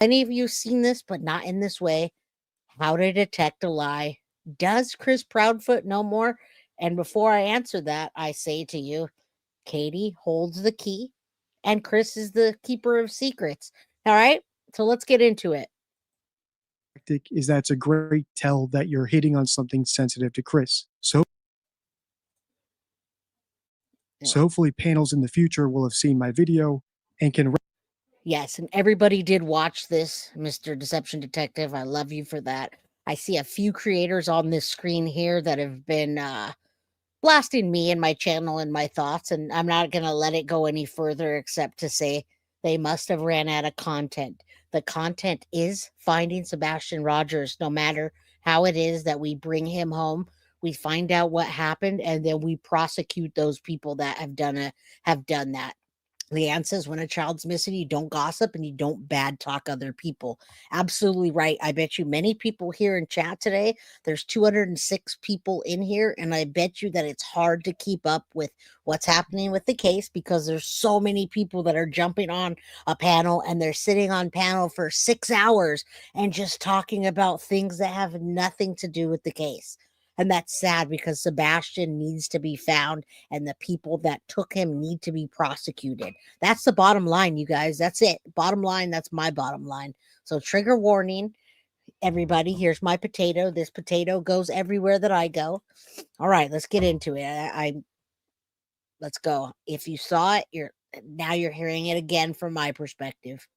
Any of you seen this, but not in this way? How to detect a lie. Does Chris Proudfoot know more? And before I answer that, I say to you, Katie holds the key and Chris is the keeper of secrets. All right, so let's get into it. Is that it's a great tell that you're hitting on something sensitive to Chris. So hopefully panels in the future will have seen my video and can. Yes, and everybody did watch this, Mr. Deception Detective. I love you for that. I see a few creators on this screen here that have been blasting me and my channel and my thoughts, and I'm not going to let it go any further except to say they must have ran out of content. The content is finding Sebastian Rogers, no matter how it is that we bring him home. We find out what happened, and then we prosecute those people that have done that. Leanne says, when a child's missing, you don't gossip and you don't bad talk other people. Absolutely right. I bet you many people here in chat today, there's 206 people in here, and I bet you that it's hard to keep up with what's happening with the case because there's so many people that are jumping on a panel and they're sitting on panel for 6 hours and just talking about things that have nothing to do with the case. And that's sad because Sebastian needs to be found and the people that took him need to be prosecuted. That's the bottom line, you guys. That's it. Bottom line, that's my bottom line. So trigger warning, everybody. Here's my potato. This potato goes everywhere that I go. All right, let's get into it. Let's go. If you saw it, you're hearing it again from my perspective.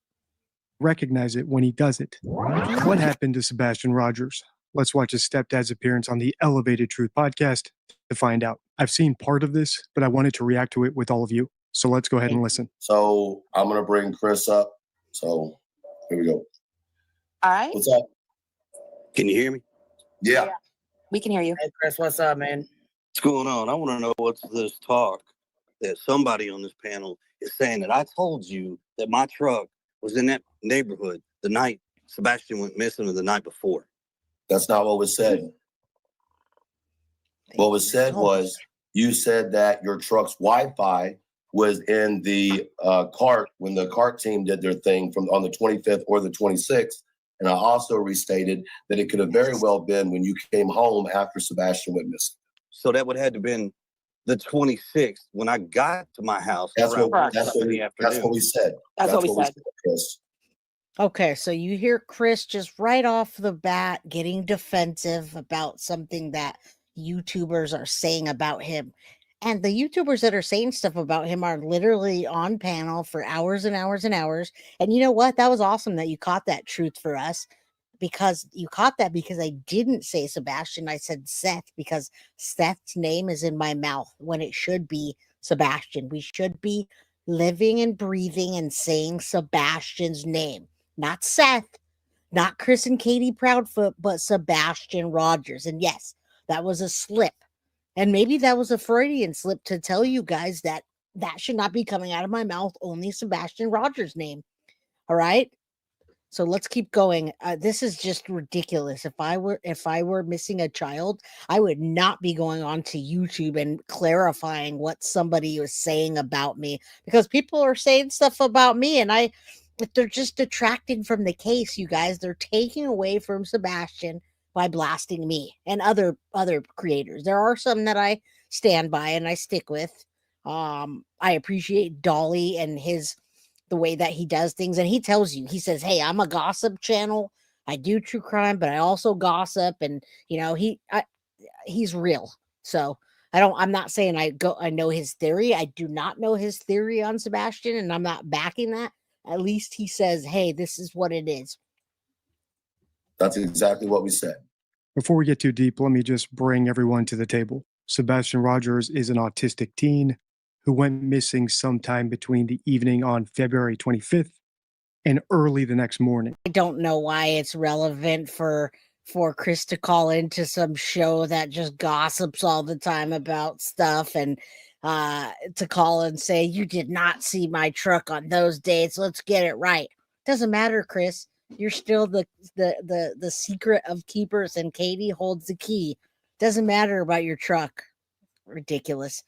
Recognize it when he does it. What happened to Sebastian Rogers? Let's watch his stepdad's appearance on the Elevated Truth podcast to find out. I've seen part of this, but I wanted to react to it with all of you. So let's go ahead and listen. So I'm going to bring Chris up. So here we go. All right. What's up? Can you hear me? Yeah. We can hear you. Hey, Chris, what's up, man? What's going on? I want to know what's this talk that somebody on this panel is saying that I told you that my truck was in that neighborhood the night Sebastian went missing or the night before. That's not what was said. What was said was you said that your truck's Wi-Fi was in the cart when the cart team did their thing from on the 25th or the 26th. And I also restated that it could have very well been when you came home after Sebastian went missing. So that would have had to been the 26th when I got to my house. That's what we said. That's what we said. Chris. Okay, so you hear Chris just right off the bat getting defensive about something that YouTubers are saying about him. And the YouTubers that are saying stuff about him are literally on panel for hours and hours and hours. And you know what? That was awesome that you caught that truth for us, because you caught that because I didn't say Sebastian. I said Seth because Seth's name is in my mouth when it should be Sebastian. We should be living and breathing and saying Sebastian's name. Not Seth, not Chris and Katie Proudfoot, but Sebastian Rogers. And yes, that was a slip. And maybe that was a Freudian slip to tell you guys that that should not be coming out of my mouth, only Sebastian Rogers' name. All right? So let's keep going. This is just ridiculous. If I were missing a child, I would not be going on to YouTube and clarifying what somebody was saying about me, because people are saying stuff about me and they're just detracting from the case, you guys. They're taking away from Sebastian by blasting me and other creators. There are some that I stand by and I stick with. I appreciate Dolly and the way that he does things. And he tells you, he says, hey, I'm a gossip channel. I do true crime, but I also gossip. And, you know, he's real. So I'm not saying I know his theory. I do not know his theory on Sebastian, and I'm not backing that. At least he says, hey, this is what it is. That's exactly what we said. Before we get too deep, let me just bring everyone to the table. Sebastian Rogers is an autistic teen who went missing sometime between the evening on February 25th and early the next morning. I don't know why it's relevant for Chris to call into some show that just gossips all the time about stuff and to call and say, you did not see my truck on those dates. Let's get it right. Doesn't matter, Chris. You're still the secret of keepers, and Katie holds the key. Doesn't matter about your truck. Ridiculous.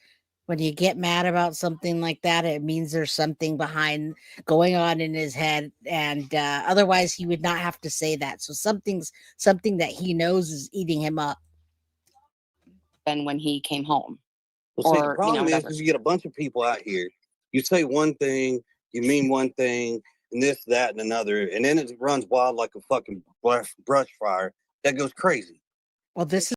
When you get mad about something like that, it means there's something behind going on in his head, and otherwise he would not have to say that. So something that he knows is eating him up. And when he came home. Well, see, the Or, you know, problem whatever. is you get a bunch of people out here. You say one thing, you mean one thing, and this, that, and another, and then it runs wild like a fucking brush fire that goes crazy. Well, this